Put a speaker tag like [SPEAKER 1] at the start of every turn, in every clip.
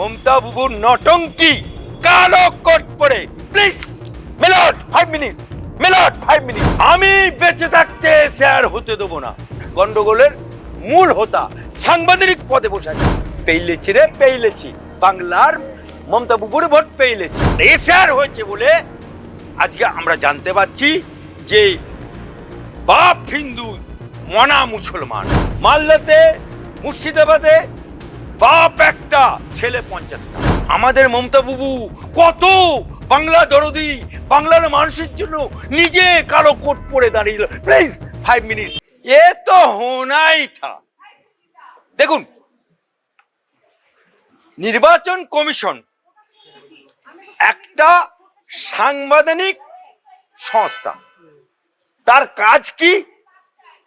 [SPEAKER 1] মমতা বুবুর নটঙ্কি কালো কোট পরে please মিলট 5 minute মিলট 5 minute আমি বেঁচে থাকতে স্যার হতে দেবো না। গন্ডগোলের মূল হোতা সাংবাদিক পদে বসে আছে। পেইলেছি রে পেইলেছি, বাংলার মমতা বুবুর ভোট পেইলেছি। এ স্যার হয়েছে বলে আজকে আমরা জানতে পারছি যে বাপ হিন্দু মনা মুসলমান। মালদাতে মুর্শিদাবাদে বাপ একটা ছেলে 50টা। আমাদের মমতা বুবু কত বাংলা দরদি, বাংলার মানুষের জন্য নিজে কালো কোট পরে দাঁড়িয়ে। প্লিজ 5 মিনিট এ তো হোনাই থা। দেখুন, নির্বাচন কমিশন একটা সাংবিধানিক সংস্থা। তার কাজ কি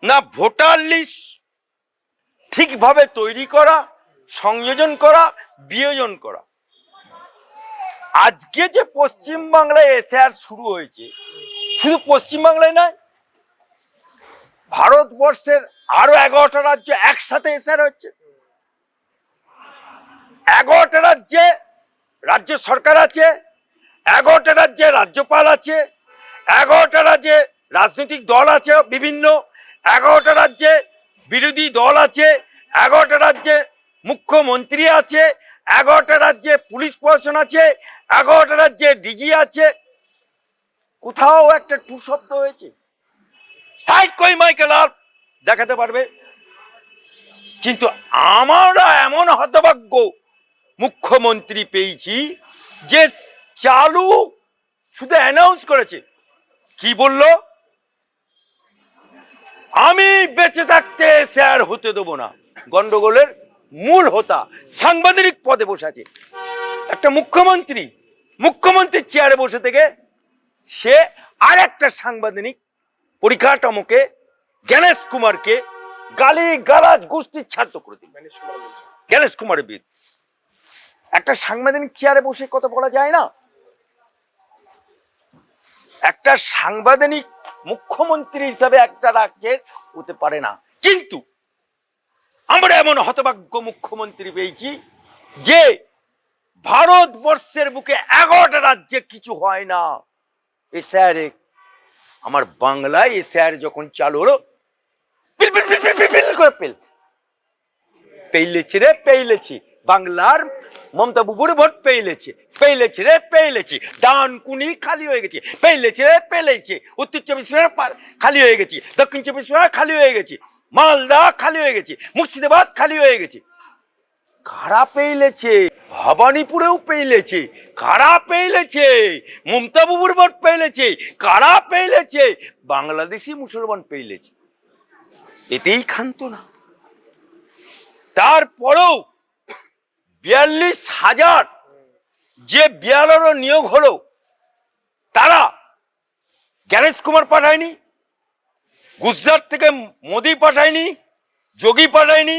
[SPEAKER 1] না ভোটার লিস্ট ঠিকভাবে তৈরি করা, সংযোজন করা, বিয়োজন করা। আজকে যে পশ্চিমবাংলায় এসআর শুরু হয়েছে, শুধু পশ্চিমবাংলায় নয়, ভারতবর্ষের আরো 11টা রাজ্য একসাথে এসআর হচ্ছে। 11টা রাজ্যে রাজ্য সরকার আছে, 11টা রাজ্যে রাজ্যপাল আছে, 11টা রাজ্যে রাজনৈতিক দল আছে বিভিন্ন, 11টা রাজ্যে বিরোধী দল আছে, 11টা রাজ্যে মুখ্যমন্ত্রী আছে, 11টা রাজ্যে পুলিশ প্রশাসন আছে, 11টা রাজ্যে ডিজি আছে। কোথাও একটা টু শব্দ হয়েছে? কই মাইকেল আর দেখাতে পারবে? কিন্তু আমরা এমন হতভাগ্য মুখ্যমন্ত্রী পেয়েছি যে চালু শুধু অ্যানাউন্স করেছে। কি বলল? আমি বেঁচে থাকতে স্যার হতে দেবো না। গন্ডগোলের মূল হোতা সাংবাদিক পদে বসে আছে একটা মুখ্যমন্ত্রীর চেয়ারে বসে থেকে সে আর একটা সাংবাদিক পরিকাঠামোকে, গণেশ কুমারকে গালি গালাজ গোষ্ঠীর ছাত্র করে দিল। গণেশ কুমারের বিরুদ্ধে একটা সাংবাদিক চেয়ারে বসে কথা বলা যায় না। একটা সাংবাদিক মুখ্যমন্ত্রী হিসাবে একটা রাজ্যের হতে পারে না। কিন্তু আমরা এমন হতভাগ্য মুখ্যমন্ত্রী পেয়েছি যে ভারতবর্ষের বুকে 11টা রাজ্যে কিছু হয় না। এ স্যার আমার বাংলায় এ স্যার যখন চালু হলো পেইলেছি রে পেইলেছি, বাংলার মমতা বুবুর ভোট পেইলেছি রে পেইলেছি। ডানকুনি খালি হয়ে গেছে, পেইলেছি রে পেইলেছি। উত্তর 24 পরগনা খালি হয়ে গেছে, দক্ষিণ 24 পরগনা খালি হয়ে গেছে, মালদা খালি হয়ে গেছে, মুর্শিদাবাদ খালি হয়ে গেছে। কারা পেইলেছে? ভবানীপুরেও পেইলেছে। কারা পেইলেছে? মমতা বুবুর ভোট পেইলেছে। কারা পেইলেছে? বাংলাদেশি মুসলমান পেইলেছে। এতেই ক্ষান্ত না। তারপরেও 42,000 যে বিয়ালারও নিয়োগ হলো, তারা গণেশ কুমার পাঠায়নি, গুজরাট থেকে মোদি পাঠায়নি, যোগী পাঠায়নি,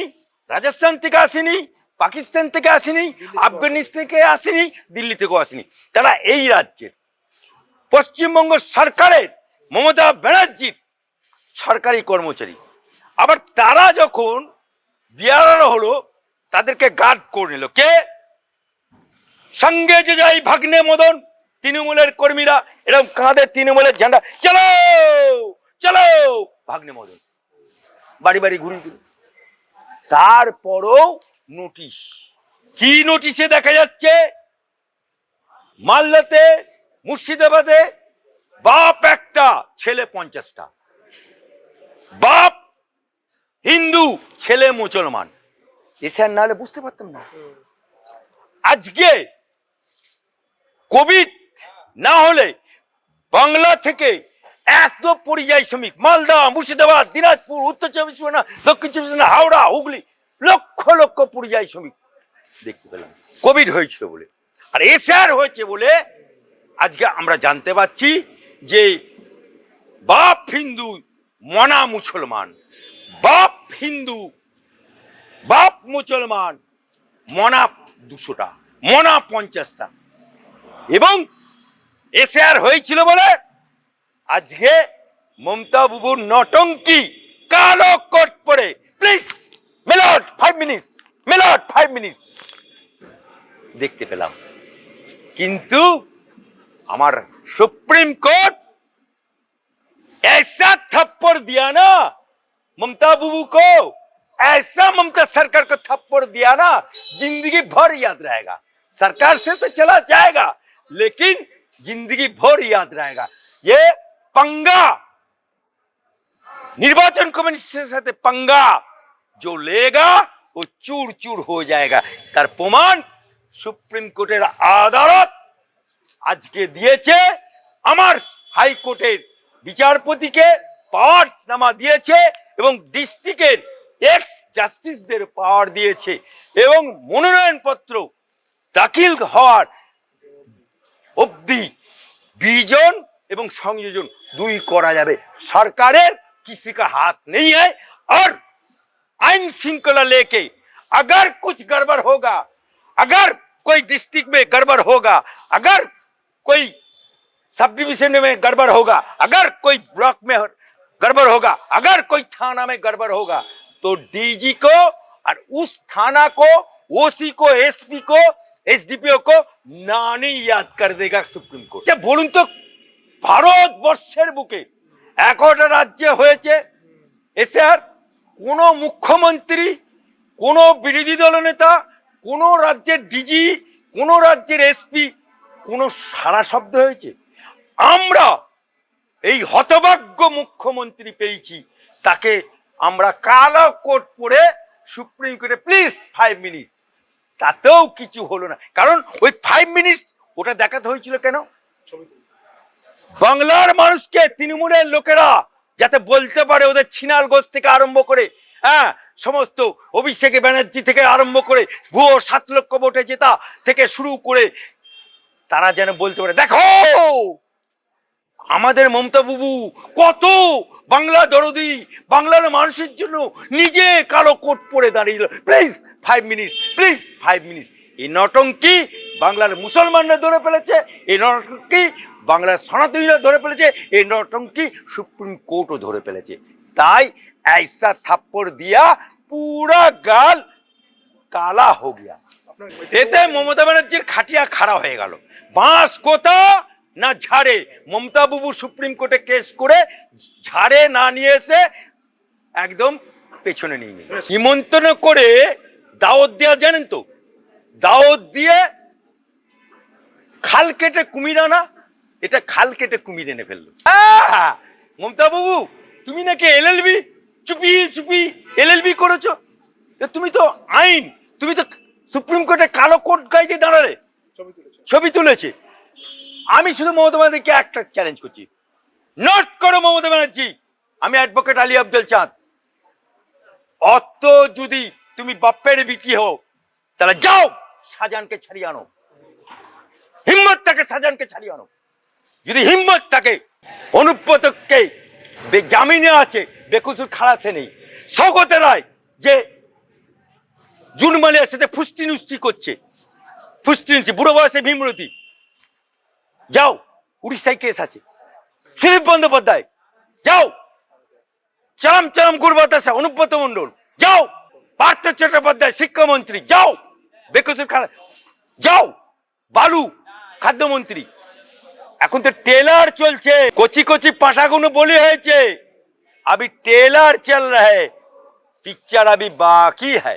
[SPEAKER 1] রাজস্থান থেকে আসেনি, পাকিস্তান থেকে আসেনি, আফগানিস্তান থেকে আসেনি, দিল্লি থেকেও আসেনি। তারা এই রাজ্যের পশ্চিমবঙ্গ সরকারের মমতা ব্যানার্জির সরকারি কর্মচারী। আবার তারা যখন বিয়ার হলো তাদেরকে গার্ড করে নিল কে? সঙ্গে যে যাই ভাগ্নে মদন, তৃণমূলের কর্মীরা এরকম কাঁধে তৃণমূলের ঝান্ডা, চলো চলো ভাগ্নে মদন, বাড়ি বাড়ি ঘুরি দিল। তারপরও নোটিশ। কি নোটিশে দেখা যাচ্ছে? মালদাতে মুর্শিদাবাদে বাপ একটা ছেলে 50টা। বাপ হিন্দু, ছেলে মুসলমান। এসে আর নাহলে বুঝতে পারতাম না। আজকে কোভিড না হলে বাংলা থেকে এত পরিযায়ী শ্রমিক মালদা, মুর্শিদাবাদ, দিনাজপুর, উত্তর 24 পরগনা, দক্ষিণ 24 পরগনা, হাওড়া, হুগলি, লক্ষ লক্ষ পরিযায়ী শ্রমিক দেখতে পেলাম কোভিড হয়েছিল বলে। আর এসআর হয়েছে বলে আজকে আমরা জানতে পারছি যে বাপ হিন্দু মনা মুসলমান, বাপ হিন্দু বাপ মুসলমান, মনা 200টা, মনা 50টা। এবং এসআর হয়েছিল বলে আজকে মমতা বুবুর নটঙ্কি কালো কোট পরে প্লিজ মিলট 5 মিনিট মিলট 5 মিনিট দেখতে পেলাম, কিন্তু আমার सुप्रीम कोर्ट ऐसा थप्पड़ दिया ना ममता बुबू को, ऐसा ममता सरकार को थप्पड़ दिया ना, जिंदगी भर याद रहेगा। सरकार से तो चला जाएगा लेकिन जिंदगी भर याद रहेगा। ये पंगा निर्वाचन कमीशन के साथ पंगा जो लेगा वो चूर चूर हो जाएगा। तार प्रमाण सुप्रीम कोर्टेर आदालत আজকে দিয়েছে, আমার হাইকোর্টের বিচারপতিকে পাওয়ার নামা দিয়েছে এবং ডিস্ট্রিক্টের এক্স জাস্টিসদের পাওয়ার দিয়েছে এবং মনোনয়ন পত্র দাখিল হওয়ার অবধি বিজন এবং সংযোজন 2 করা যাবে। সরকারের किसी का हाथ नहीं है और आईन श्रृंखला लेके अगर कुछ गड़बड़ होगा, अगर कोई डिस्ट्रिक्ट में गड़बड़ होगा, अगर कोई सब डिवीजन में गड़बड़ होगा, अगर कोई ब्लॉक में गड़बड़ होगा, अगर कोई थाना में गड़बड़ होगा, तो डीजी को और उस थाना को, ओसी को, एसपी को, एसडीपीओ को नानी याद कर देगा सुप्रीम कोर्ट। बोलूं तो ভারতবর্ষের বুকে 11টা রাজ্যে হয়েছে এসআর, কোন মুখ্যমন্ত্রী, কোন বিরোধী দলনেতা, কোন রাজ্যের ডিজি, কোন রাজ্যের এসপি কোন সারা শব্দ হয়েছে? আমরা এই হতভাগ্য মুখ্যমন্ত্রী পেয়েছি, তাকে আমরা কালো কোট পরে সুপ্রিম কোর্টে প্লিজ 5 মিনিট, তাতেও কিছু হলো না। কারণ ওই 5 মিনিট ওটা দেখাতে হয়েছিল কেন? বাংলার মানুষকে তৃণমূলের লোকেরা যাতে বলতে পারে ওদের ছিনাল গোষ্ঠ থেকে আরম্ভ করে, হ্যাঁ, সমস্ত অভিষেক ব্যানার্জি থেকে আরম্ভ করে ভুয়ো 7 লক্ষ ভোটে জেতা থেকে শুরু করে তারা যেন বলতে পারে দেখো আমাদের মমতা বুবু কত বাংলা দরদি, বাংলার মানুষের জন্য নিজে কালো কোট পরে দাঁড়িয়ে। Please 5 minute, please 5 minute. এই নটঙ্কি বাংলার মুসলমানরা ধরে ফেলেছে, এই নটঙ্কি বাংলার সনাতনীরা ধরে ফেলেছে, এই নটঙ্কি সুপ্রিম কোর্টও ধরে ফেলেছে। তাই ऐसा थप्पड़ दिया पूरा गाल काला हो गया। এতে মমতা ব্যানার্জির খাটিয়া খাড়া হয়ে গেল। বাঁশ কোথা না ঝাড়ে, মমতা বাবু সুপ্রিম কোর্টে কেস করে ঝাড়ে না নিয়ে এসে একদম পেছনে নিয়ে নিল। নিমন্ত্রণ করে দাওয়াত দেওয়া জানেন তো, দাওয়াত দিয়ে খাল কেটে কুমির আনা, এটা খাল কেটে কুমির এনে ফেললো। মমতা বাবু তুমি নাকি এলএলবি চুপি চুপি এলএলবি করেছো, তুমি তো আইন, তুমি তো সুপ্রিম কোর্টে কালো কোট গায়ে দিয়ে দাঁড়ালে, ছবি তুলেছে। আমি শুধু মমতা ব্যানার্জিকে একটা চ্যালেঞ্জ করছি, নোট করো মমতা ব্যানার্জি, আমি অ্যাডভোকেট আলী আব্দুল চাঁদ, অত যদি তুমি বাপ্পের বিক্রি হও তাহলে যাও শাহজাহানকে ছাড়িয়ে আনো, হিম্মত থাকে শাহজাহানকে ছাড়িয়ে আনো। যদি হিম্মত থাকে, অনুব্রতকে জামিনে আছে, বেকসুর খালাসে নেই, সৌগতের রায় যে জুন মালিয়ার সাথে ফুষ্টি নুষ্টি করছে, ফুষ্টি নুষ্টি বুড়ো বয়সে ভীমরতি, যাও উড়িষ্যায় কেস আছে, সুদীপ বন্দ্যোপাধ্যায় যাও, চালাম চালাম গুরবাতাসা অনুব্রত মন্ডল যাও, পার্থ চট্টোপাধ্যায় শিক্ষামন্ত্রী যাও, বেকসুর খালা যাও, বালু খাদ্যমন্ত্রী। এখন তো টেলার চলছে, কচি কচি পাঁঠাগুলো বলি হয়েছে, अभी टेलर चल रहे, पिक्चर अभी बाकी है।